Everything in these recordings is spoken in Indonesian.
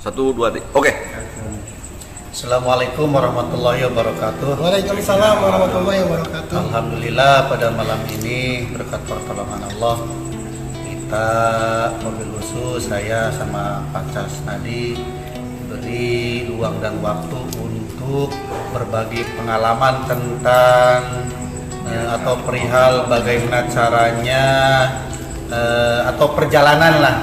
1, 2, 3. Oke. Assalamualaikum warahmatullahi wabarakatuh. Waalaikumsalam warahmatullahi wabarakatuh. Alhamdulillah pada malam ini berkat pertolongan Allah kita mobil khusus saya sama Pak Cas Nadi beri luang dan waktu untuk berbagi pengalaman tentang atau perihal bagaimana caranya atau perjalanan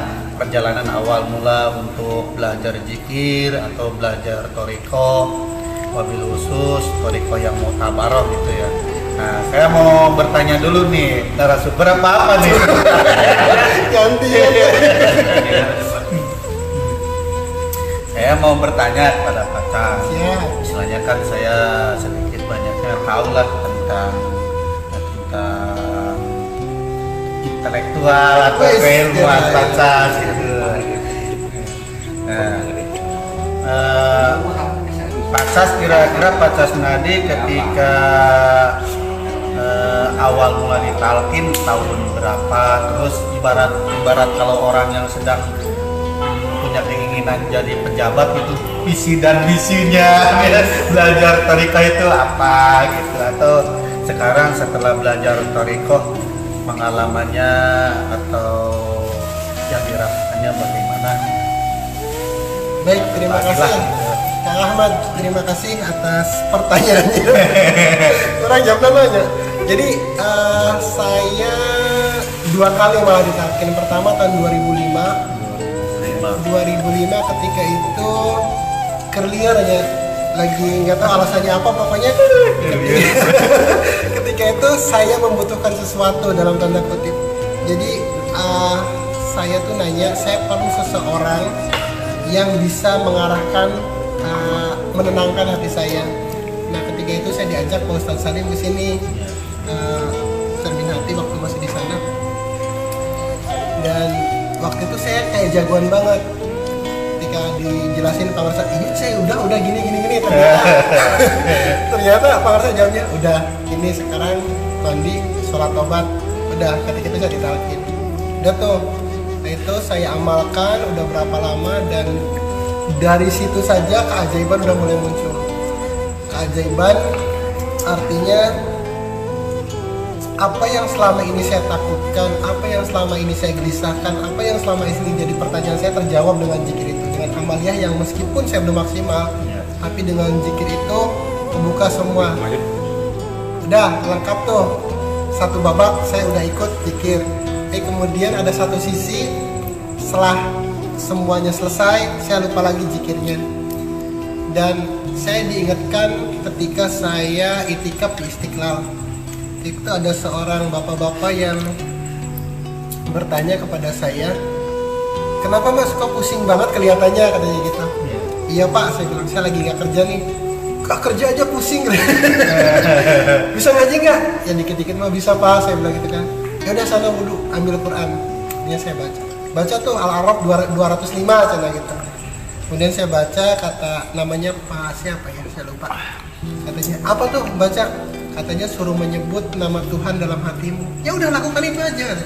awal mula untuk belajar zikir atau belajar toriko, wabil khusus toriko yang mutabaroh gitu ya. Nah, saya mau bertanya dulu nih, narasumber apa nih? Ganti. Saya mau bertanya kepada Pak Cas. Ya. Misalnya kan saya sedikit banyaknya tahu lah tentang intelektual atau keilmuan Pak Cas gitu. Nah, Pak Cas kira-kira Pak Cas Nadi ketika awal mula ditalkin tahun berapa, terus ibarat kalau orang yang sedang punya keinginan jadi pejabat itu visi dan misinya belajar toriko itu apa gitu, atau sekarang setelah belajar toriko pengalamannya atau yang dirasakannya bagaimana? Baik, terima kasih Kang Ahmad, terima kasih atas pertanyaannya. Kurang jawab namanya. Jadi saya 2 kali malah ditalkin. Pertama tahun 2005 ketika itu clear aja, lagi nggak tahu alasannya apa, pokoknya ketika itu saya membutuhkan sesuatu dalam tanda kutip. Jadi saya tuh nanya, saya perlu seseorang yang bisa mengarahkan, menenangkan hati saya. Nah, ketika itu saya diajak Pak Ustadz Salim ke sini, cermin hati waktu masih di sana. Dan waktu itu saya kayak jagoan banget. Ketika dijelasin Pak Ustadz, ini saya udah gini. Ternyata Pak Ustadz jawabnya, udah ini sekarang mandi, sholat tobat. Udah, ketika itu saya ditalkin. Udah tuh, nah itu saya amalkan udah berapa lama, dan dari situ saja keajaiban udah mulai muncul. Keajaiban artinya apa yang selama ini saya takutkan, apa yang selama ini saya gelisahkan, apa yang selama ini jadi pertanyaan saya terjawab dengan zikir itu, dengan amaliyah yang meskipun saya belum maksimal, tapi dengan zikir itu kebuka semua. Udah lengkap tuh, satu babak saya udah ikut zikir. Kemudian ada satu sisi setelah semuanya selesai, saya lupa lagi zikirnya. Dan saya diingatkan ketika saya itikaf di Istiqlal. Itu ada seorang bapak-bapak yang bertanya kepada saya, kenapa mas kok pusing banget kelihatannya, katanya gitu. Iya pak, saya bilang, saya lagi nggak kerja nih. Gak kerja aja pusing. Bisa ngaji nggak? Ya dikit-dikit mah bisa pak, saya bilang gitu kan. Ya udah sana wudhu, ambil Quran. Ini saya baca tuh Al-A'raf 205 cina gitu. Kemudian saya baca, kata namanya Pak siapa ya, saya lupa. Katanya apa tuh baca? Katanya suruh menyebut nama Tuhan dalam hatimu. Ya udah lakukan itu aja.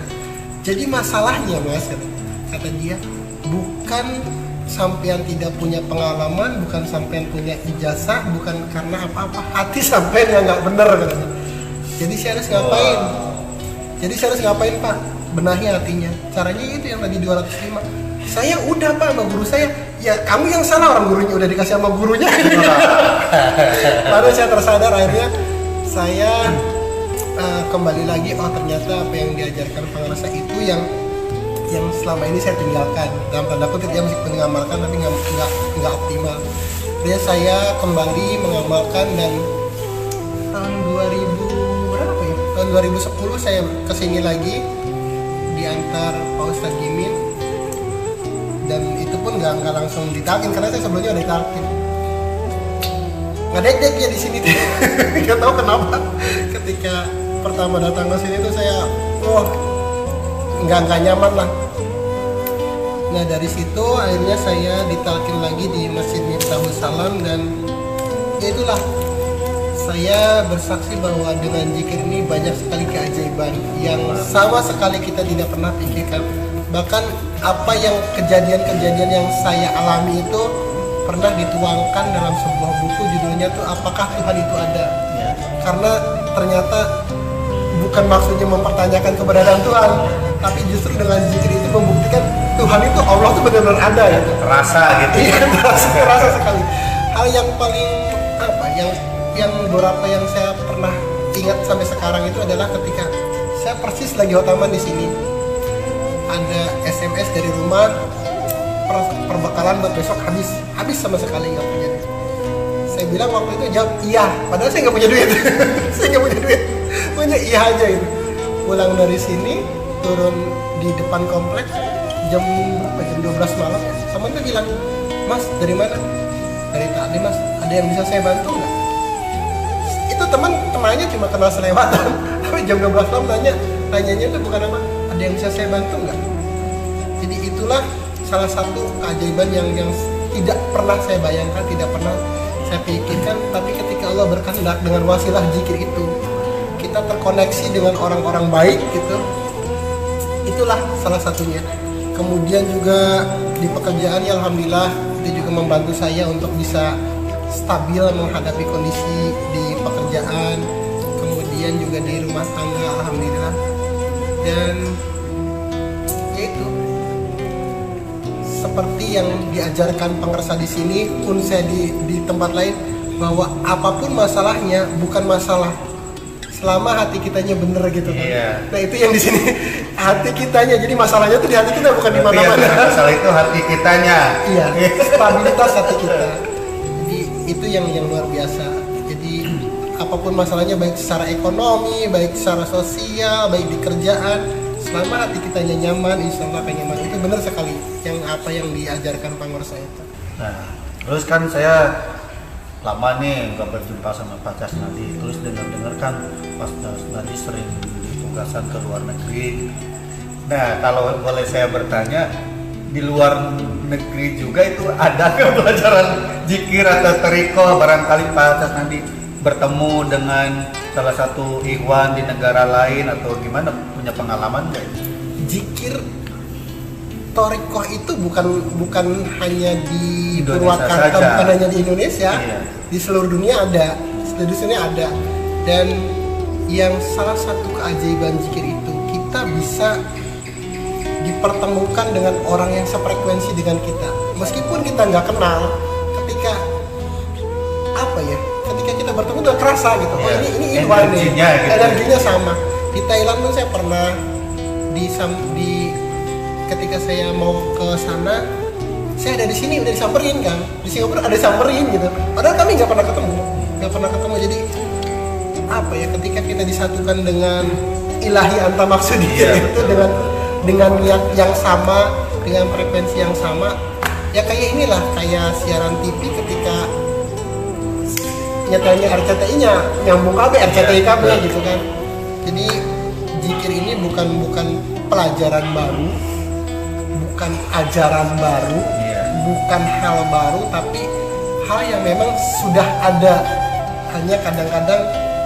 Jadi masalahnya mas, kata dia, bukan sampean tidak punya pengalaman, bukan sampean punya ijazah, bukan karena apa-apa, hati sampean yang nggak bener katanya. Jadi saya harus ngapain? Jadi saya harus ngapain pak? Benahi hatinya. Caranya itu yang tadi 205. Saya udah pak sama guru saya. Ya kamu yang salah, orang gurunya udah dikasih sama gurunya. Baru saya tersadar, akhirnya saya kembali lagi, oh ternyata apa yang diajarkan pengarasa itu yang selama ini saya tinggalkan, dalam tanda kutip ya, meskipun mengamalkan tapi nggak optimal. Jadi saya kembali mengamalkan, dan tahun 2000 berapa ya? Tahun 2010 saya kesini lagi diantar Pak Ustadz Gimin, dan itu pun nggak langsung ditalkin karena saya sebelumnya udah ditalkin. Ngedek-dek ya di sini tuh. Nggak tahu kenapa ketika pertama datang ke sini tuh saya nggak nyaman lah. Nah dari situ akhirnya saya ditalkin lagi di Masjid Miftahul Salam, dan ya itulah saya bersaksi bahwa dengan zikir ini banyak sekali keajaiban yang sama sekali kita tidak pernah pikirkan. Bahkan apa yang kejadian-kejadian yang saya alami itu pernah dituangkan dalam sebuah buku, judulnya tuh Apakah Tuhan Itu Ada? Ya. Karena ternyata bukan maksudnya mempertanyakan keberadaan Tuhan, tapi justru dengan zikir itu membuktikan Tuhan itu, Allah itu benar-benar ada gitu. Terasa gitu. Iya, terasa sekali. Hal yang paling apa, yang beberapa yang saya pernah ingat sampai sekarang itu adalah ketika saya persis lagi hotaman di sini, ada SMS dari rumah, perbekalan buat besok habis sama sekali nggak punya duit. Saya bilang waktu itu jawab iya, padahal saya nggak punya duit. Saya nggak punya duit, punya iya aja itu. Pulang dari sini, turun di depan kompleks jam 12 malam, teman tuh bilang, Mas dari mana? Dari tadi Mas, ada yang bisa saya bantu nggak? Itu temannya cuma kenal selewatan, tapi jam 12 malam nanyanya itu bukan apa, ada yang bisa saya bantu nggak? Jadi itulah salah satu keajaiban yang tidak pernah saya bayangkan, tidak pernah saya pikirkan, tapi ketika Allah berkehendak dengan wasilah zikir itu, kita terkoneksi dengan orang-orang baik gitu. Itulah salah satunya. Kemudian juga di pekerjaan ya alhamdulillah itu juga membantu saya untuk bisa stabil menghadapi kondisi di pekerjaan, kemudian juga di rumah tangga alhamdulillah. Dan yaitu seperti yang diajarkan pengersa di sini pun saya di tempat lain, bahwa apapun masalahnya bukan masalah selama hati kitanya bener gitu kan. Iya. Nah itu yang di sini hati kitanya, jadi masalahnya tuh di hati kita bukan di mana-mana. Masalah itu hati kitanya. Iya, stabilitas hati kita. Jadi itu yang luar biasa. Jadi apapun masalahnya, baik secara ekonomi, baik secara sosial, baik di kerjaan, selama hati kitanya nyaman, insya Allah akan nyaman. Itu benar sekali yang apa yang diajarkan pengurus itu. Nah, terus kan saya lama nih nggak berjumpa sama Pak Casnadi, terus dengar kan Pak Casnadi sering ditugaskan ke luar negeri. Nah, kalau boleh saya bertanya, di luar negeri juga itu ada pelajaran zikir atau tariqah? Barangkali Pak Casnadi bertemu dengan salah satu ikhwan di negara lain atau gimana, punya pengalaman nggak? Zikir Thariqah itu bukan hanya di Indonesia Purwakarta, saja. bukan hanya di Indonesia, Iya. di seluruh dunia ada, seluruh dunia ada. Dan yang salah satu keajaiban zikir itu, kita bisa dipertemukan dengan orang yang sefrekuensi dengan kita, meskipun kita nggak kenal. Ketika apa ya? Ketika kita bertemu udah kerasa gitu. Oh Iya. ini Iwan nih, Energinya gitu. energinya sama. Di Thailand pun saya pernah ketika saya mau ke sana, saya ada di sini udah disamperin kan, di Singapura ada disamperin gitu, padahal kami nggak pernah ketemu. Jadi apa ya, ketika kita disatukan dengan ilahi anta maksudnya itu, dengan niat yang sama, dengan frekuensi yang sama, ya kayak inilah, kayak siaran TV ketika nyatanya RCTI-nya nyambung KB, RCTI KB gitu kan. Jadi zikir ini bukan pelajaran baru, bukan ajaran baru, bukan hal baru, tapi hal yang memang sudah ada. Hanya kadang-kadang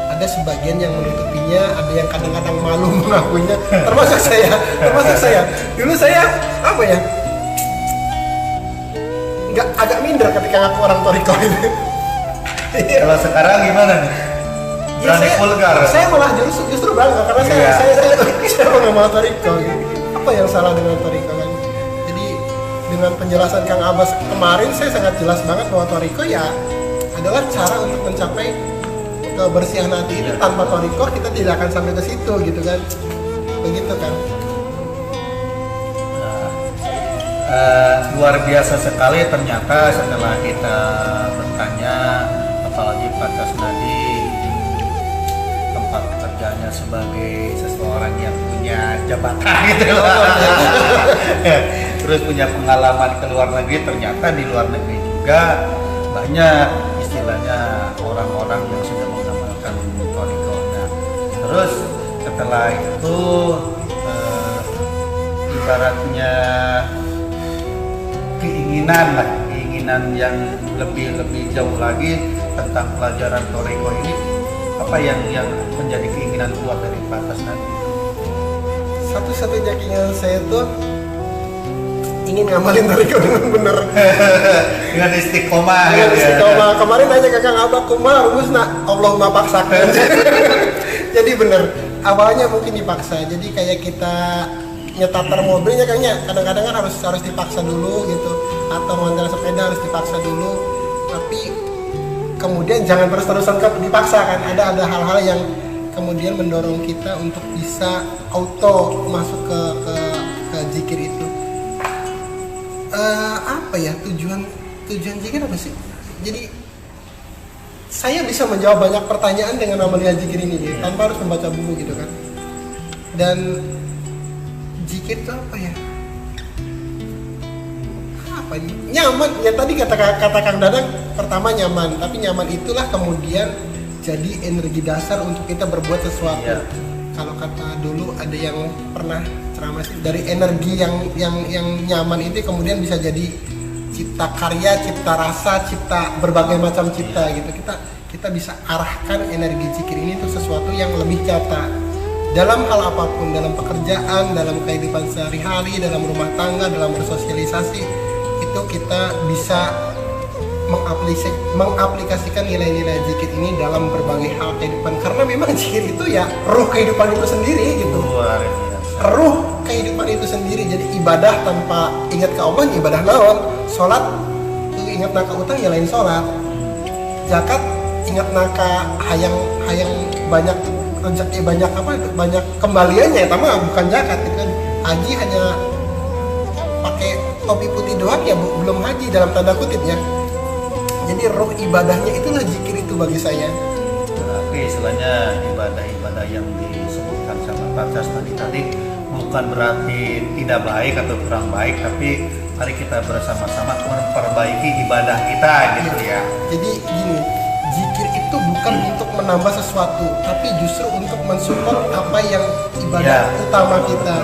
ada sebagian yang menutupinya, ada yang kadang-kadang malu mengakuinya, termasuk saya. Dulu saya apa ya, nggak, agak minder ketika ngaku orang Thariqah itu. Kalau sekarang gimana nih? Berani vulgar? Saya malah justru bangga karena saya mengenal Thariqah gitu. Apa yang salah dengan Thariqah kan? Jadi dengan penjelasan Kang Abbas kemarin, saya sangat jelas banget bahwa Thariqah ya adalah cara untuk mencapai kebersihan hati itu. Tanpa Thariqah kita tidak akan sampai ke situ gitu kan. Begitu kan. Luar biasa sekali ternyata setelah kita bertanya, apalagi Pak Casnadi tempat kerjanya sebagai seseorang yang punya jabatan gitu loh. Terus punya pengalaman ke luar negeri, ternyata di luar negeri juga banyak istilahnya orang-orang yang sudah mengamalkan thariqah. Terus setelah itu ibaratnya keinginan yang lebih jauh lagi tentang pelajaran thariqah ini, apa yang menjadi keinginan kuat dari Pak Casnadi? Satu-satunya keinginan saya tuh ingin ngamalin tariko dengan benar. Dengan istiqomah. Dengan gitu ya. istiqomah. Kemarin nanya ke Kang Abah, kumaha rumusna? Allahumma paksakan. Jadi benar. Awalnya mungkin dipaksa. Jadi kayak kita nyetater mobilnya kayaknya kadang-kadang kan harus dipaksa dulu gitu. Atau mengendarai sepeda harus dipaksa dulu. Tapi kemudian jangan terus-terusan dipaksa kan. Ada hal-hal yang kemudian mendorong kita untuk bisa auto masuk ke zikir itu. Apa ya tujuan zikir apa sih? Jadi saya bisa menjawab banyak pertanyaan dengan amalia zikir ini gitu, tanpa harus membaca buku gitu kan. Dan zikir itu apa ya? Apa ini? Nyaman. Ya tadi kata Kang Dadang, pertama nyaman, tapi nyaman itulah kemudian jadi energi dasar untuk kita berbuat sesuatu. Ya. Kalau kata dulu ada yang pernah ceramah sih, dari energi yang nyaman itu kemudian bisa jadi cipta karya, cipta rasa, cipta berbagai macam cipta gitu. Kita bisa arahkan energi zikir ini untuk sesuatu yang lebih nyata dalam hal apapun, dalam pekerjaan, dalam kehidupan sehari-hari, dalam rumah tangga, dalam bersosialisasi. Itu kita bisa mengaplikasikan nilai-nilai zikir ini dalam berbagai hal kehidupan, karena memang zikir itu ya ruh kehidupan itu sendiri gitu. Ruh kehidupan itu sendiri. Jadi ibadah tanpa ingat ke Allah, ibadah naon. Sholat ingat naka utang ya lain sholat. Zakat ingat naka hayang banyak rezeki, banyak kembaliannya, tapi bukan zakat gitu kan. Haji hanya pakai topi putih doang ya belum haji dalam tanda kutip ya. Jadi roh ibadahnya itulah zikir itu bagi saya. Tapi istilahnya ibadah-ibadah yang disebutkan sama Pak Cas tadi bukan berarti tidak baik atau kurang baik, tapi mari kita bersama-sama memperbaiki ibadah kita gitu ya. Jadi gini, zikir itu bukan untuk menambah sesuatu, tapi justru untuk mensupport apa yang ibadah utama kita.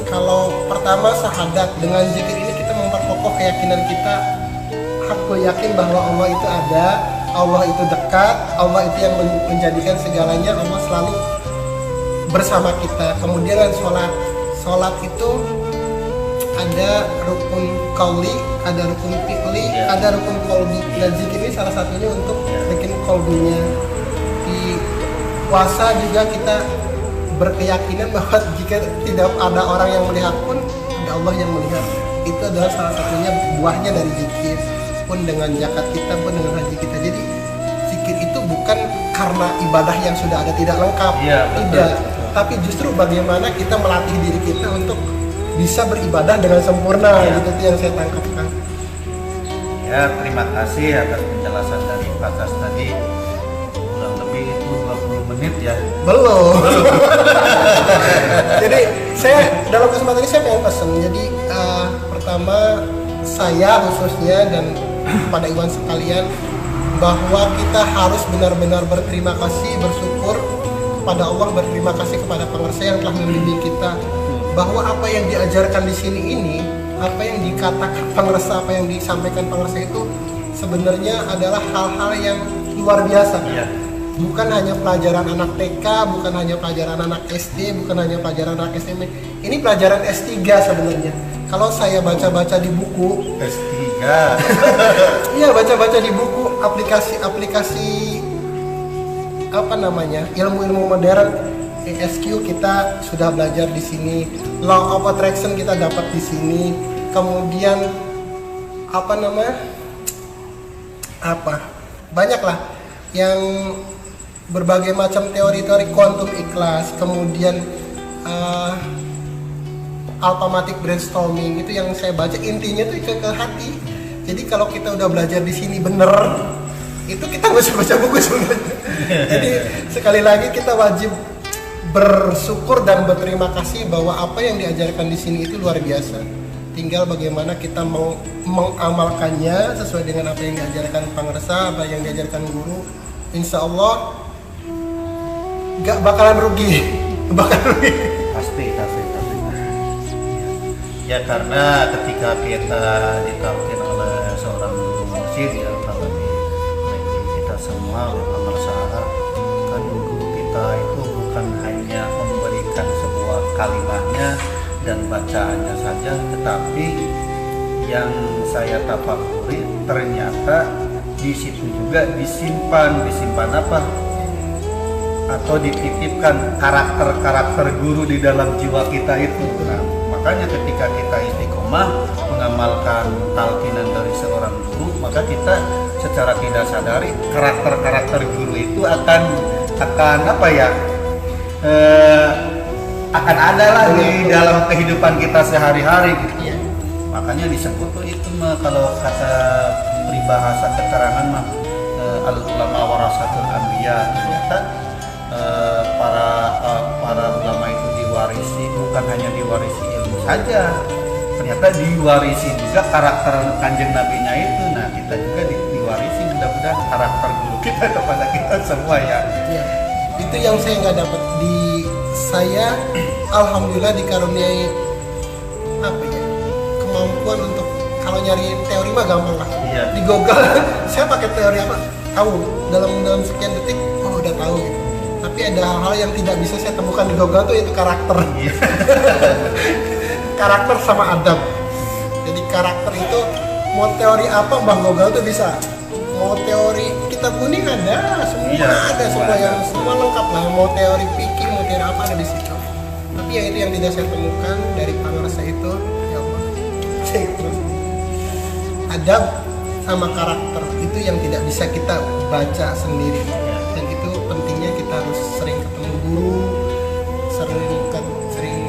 Kalau pertama syahadat, dengan zikir ini kita memperkokoh keyakinan kita. Aku yakin bahwa Allah itu ada, Allah itu dekat, Allah itu yang menjadikan segalanya, Allah selalu bersama kita. Kemudian sholat itu ada rukun qauli, ada rukun fi'li, ada rukun qalbi. Dan zikir ini salah satunya untuk bikin qalbinya. Di puasa juga kita berkeyakinan bahwa jika tidak ada orang yang melihat pun ada Allah yang melihat. Itu adalah salah satunya buahnya dari zikir. Pun dengan zakat kita, pun dengan haji kita. Jadi zikir itu bukan karena ibadah yang sudah ada tidak lengkap, tidak. Tapi justru bagaimana kita melatih diri kita untuk bisa beribadah dengan sempurna. Gitu itu yang saya tangkap kan. Ya, terima kasih atas penjelasan dari Pak Cas tadi. Kurang lebih itu 20 menit ya. Belum. Jadi saya dalam kesempatan ini saya pengen pesan. Jadi pertama saya khususnya dan kepada Iwan sekalian, bahwa kita harus benar-benar berterima kasih, bersyukur kepada Allah, berterima kasih kepada penguasa yang telah membimbing kita, bahwa apa yang diajarkan di sini ini, apa yang dikatakan penguasa, apa yang disampaikan penguasa itu sebenarnya adalah hal-hal yang luar biasa. Bukan hanya pelajaran anak TK, bukan hanya pelajaran anak SD, bukan hanya pelajaran anak SMP. Ini pelajaran S3 sebenarnya. Kalau saya baca-baca di buku S3. Iya, baca-baca di buku aplikasi apa namanya? Ilmu-ilmu modern, ESQ kita sudah belajar di sini. Law of Attraction kita dapat di sini. Kemudian banyaklah yang berbagai macam teori-teori kuantum ikhlas, kemudian automatic brainstorming, itu yang saya baca. Intinya tuh ke hati. Jadi kalau kita udah belajar di sini bener, itu kita nggak usah baca buku sebenarnya. Jadi sekali lagi kita wajib bersyukur dan berterima kasih bahwa apa yang diajarkan di sini itu luar biasa. Tinggal bagaimana kita mau mengamalkannya sesuai dengan apa yang diajarkan penguasa, apa yang diajarkan guru. Insya Allah nggak bakalan rugi. Pasti. Ya, karena ketika kita ditalkin oleh seorang guru masjid, ya kalau di kita semua pemirsa, kan guru kita itu bukan hanya memberikan sebuah kalimatnya dan bacaannya saja, tetapi yang saya tafakuri ternyata di situ juga disimpan apa? Atau dititipkan karakter-karakter guru di dalam jiwa kita itu. Nah, makanya ketika kita istiqomah mengamalkan talqinan dari seorang guru, maka kita secara tidak sadari karakter-karakter guru itu akan apa ya? Akan ada lah di dalam kehidupan kita sehari-hari gitu. Iya. Makanya disebut tuh itu mah kalau kata peribahasa keterangan mah al ulama warasatul anbiya. Ternyata para ulama itu diwarisi, bukan hanya diwarisi ilmu saja, ternyata diwarisi juga karakter kanjeng nabinya itu. Nah, kita juga diwarisi mudah-mudahan karakter guru kita kepada kita semua ya. Iya. Itu yang saya nggak dapat di saya. Alhamdulillah dikaruniai apa ya, kemampuan untuk kalau nyari teori mah gampang lah. Iya. Di Google saya pakai teori apa tahu dalam sekian detik udah tahu gitu. Tapi ada hal-hal yang tidak bisa saya temukan di Google tuh, yaitu karakter. Iya. Karakter sama adab. Jadi karakter itu mau teori apa Bang Google tuh bisa. Mau teori kitab kuning ada, semua Iya, ada, semua lengkap lah. Mau teori fikih, mau teori apa ada di situ. Tapi ya itu yang tidak saya temukan dari pangresa itu, ya Allah. Adab sama karakter itu yang tidak bisa kita baca sendiri. Dan itu pentingnya kita harus sering ketemu guru, sering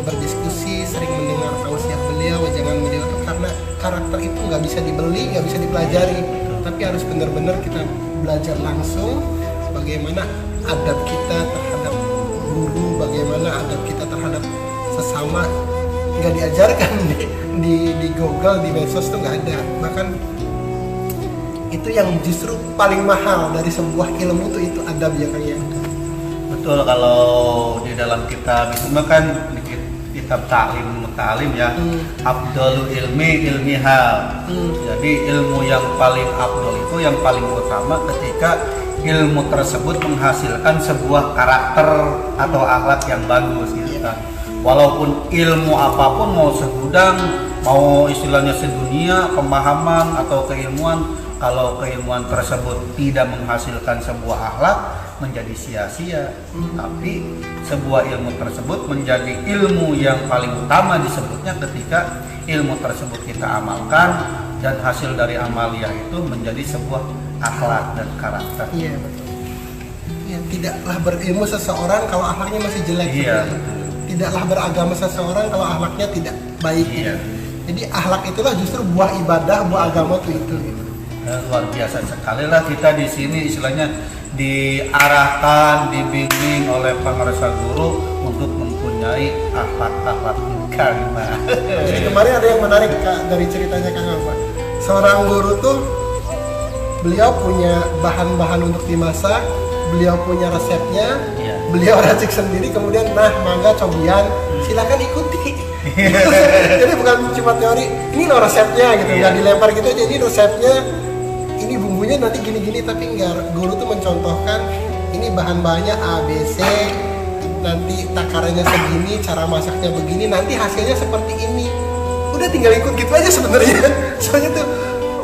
berdiskusi, sering mendengar tausiah beliau, jangan beliau itu, karena karakter itu nggak bisa dibeli, nggak bisa dipelajari, tapi harus benar-benar kita belajar langsung bagaimana adab kita terhadap guru, bagaimana adab kita terhadap sesama. Nggak diajarkan di Google, di medsos tuh nggak ada. Bahkan itu yang justru paling mahal dari sebuah ilmu tuh itu adab ya Kang ya. Betul, kalau di dalam kitab itu mah kan di kitab ta'lim ya, afdalul ilmi ilmihal. Jadi ilmu yang paling afdal itu yang paling utama ketika ilmu tersebut menghasilkan sebuah karakter atau akhlak yang bagus gitu kan. Walaupun ilmu apapun, mau segudang, mau istilahnya sedunia pemahaman atau keilmuan, kalau keilmuan tersebut tidak menghasilkan sebuah akhlak, menjadi sia-sia. Tapi sebuah ilmu tersebut menjadi ilmu yang paling utama disebutnya ketika ilmu tersebut kita amalkan dan hasil dari amalia itu menjadi sebuah akhlak dan karakter. Iya betul. Ya, tidaklah berilmu seseorang kalau akhlaknya masih jelek. Iya. Tidaklah beragama seseorang kalau akhlaknya tidak baik. Iya. Jadi akhlak itulah justru buah ibadah, buah agama itu gitu. Luar biasa sekali lah kita di sini istilahnya diarahkan, dibimbing oleh pengerasa guru untuk mempunyai akhlak karimah. Jadi kemarin ada yang menarik Kak, dari ceritanya Kang Alfa. Seorang guru tuh beliau punya bahan-bahan untuk dimasak, beliau punya resepnya, beliau racik sendiri, kemudian mangga cobian, silakan ikuti. Jadi bukan cuma teori, ini loh resepnya gitu, nggak dilempar gitu, jadi resepnya ini bumbunya nanti gini-gini, tapi enggak, guru tuh mencontohkan ini bahan-bahannya A, B, C, nanti takarannya segini, cara masaknya begini, nanti hasilnya seperti ini. Udah tinggal ikut gitu aja sebenarnya. Soalnya tuh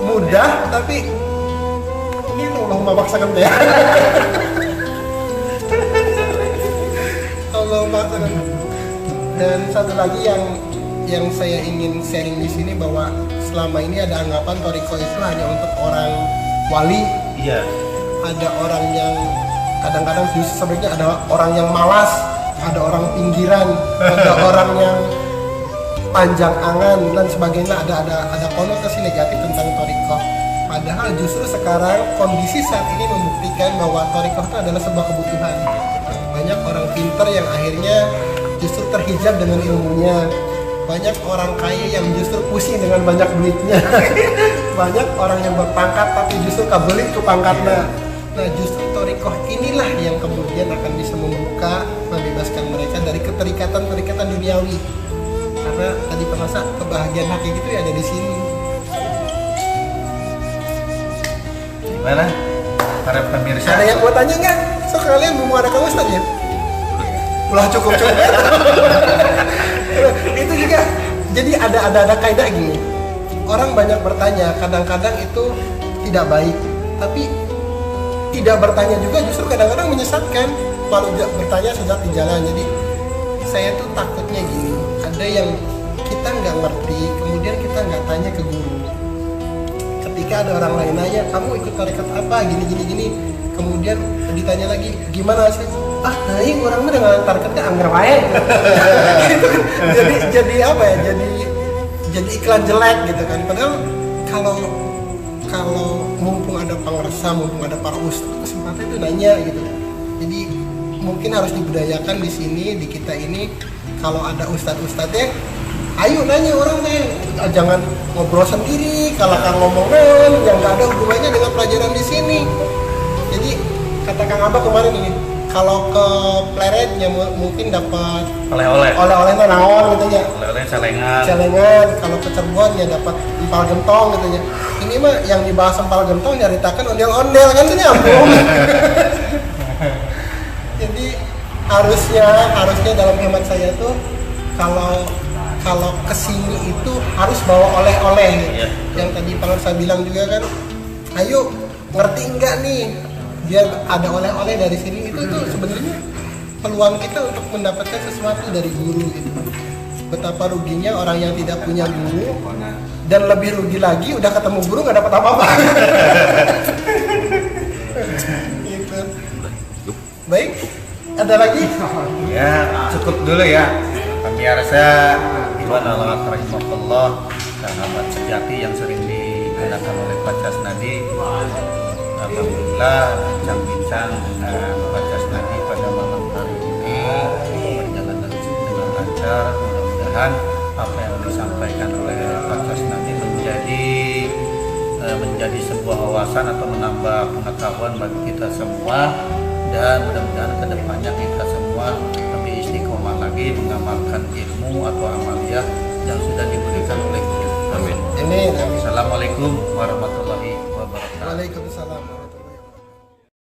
mudah, tapi ini Allah memaksakan ya. Allah memaksakan. Dan satu lagi yang saya ingin sharing di sini, bahwa selama ini ada anggapan Thariqah itu hanya untuk orang wali. Iya. Ada orang yang kadang-kadang justru sebenarnya ada orang yang malas, ada orang pinggiran, ada orang yang panjang angan dan sebagainya, ada konotasi negatif tentang Thariqah. Padahal justru sekarang kondisi saat ini membuktikan bahwa Thariqah itu adalah sebuah kebutuhan. Banyak orang pintar yang akhirnya justru terhijab dengan ilmunya. Banyak orang kaya yang justru pusing dengan banyak duitnya. Banyak orang yang berpangkat tapi justru kabelit ke pangkatnya. Nah justru Thariqah inilah yang kemudian akan bisa membuka, membebaskan mereka dari keterikatan duniawi. Karena tadi penasa kebahagiaan hakiki itu ya ada di sini. Gimana? Para pemirsa. Ada yang mau tanya nggak? So kalian mau ada Kang Ustaz ya? Ulah cukup. Itu juga. Jadi ada kaidah gini. orang banyak bertanya, kadang-kadang itu tidak baik, tapi tidak bertanya juga justru kadang-kadang menyesatkan. Kalau bertanya sesat di jalan. Jadi saya tuh takutnya gini, ada yang kita nggak ngerti, kemudian kita nggak tanya ke guru. Ketika ada orang lain nanya, kamu ikut tarekat apa, gini, kemudian ditanya lagi, gimana sih? Ah, naik orang mah dengan tarekatnya anggar wae. jadi apa ya? Jadi iklan jelek gitu kan. Padahal kalau mumpung ada pengersa, mumpung ada para ustadz, kesempatan itu nanya gitu. Jadi mungkin harus dibudayakan di sini, di kita ini, kalau ada ustadz-ustadznya, ayo nanya orang teh, jangan ngobrol sendiri. Kalau Kang ngomongan yang nggak ada hubungannya dengan pelajaran di sini. Jadi kata Kang Abah kemarin ini, kalau ke Pleret ya mungkin dapat oleh-oleh naon gitu ya. Oleh-oleh celengan. Kalau ke Cirebon ya dapat empal gentong gitu ya. Ini mah yang dibahas empal gentong nyaritakan ondel-ondel kan tuh nyambung. Jadi harusnya dalam hemat saya tuh kalau kesini itu harus bawa oleh-oleh gitu. Iya. Yang tadi Pak saya bilang juga kan, ayo ngerti enggak nih biar ada oleh-oleh dari sini. Itu sebenarnya peluang kita untuk mendapatkan sesuatu dari guru gitu. Betapa ruginya orang yang tidak punya guru, dan lebih rugi lagi udah ketemu guru nggak dapat apa-apa. Gitu. Baik, ada lagi? Ya, cukup dulu ya. Pemirsa, Iwan Allah rahimahullah, sahabat sejati yang sering digunakan oleh Pak Casnadi. Alhamdulillah, bincang-bincang dengan Pak Casnadi pada malam hari ini berjalan dengan lancar. Mudah-mudahan apa yang disampaikan oleh Pak Casnadi menjadi sebuah wawasan atau menambah pengetahuan bagi kita semua, dan mudah-mudahan kedepannya kita semua lebih istiqomah lagi mengamalkan ilmu atau amaliyah yang sudah diberikan oleh guru. Amin. Amin. Assalamualaikum warahmatullahi wabarakatuh. Waalaikumsalam.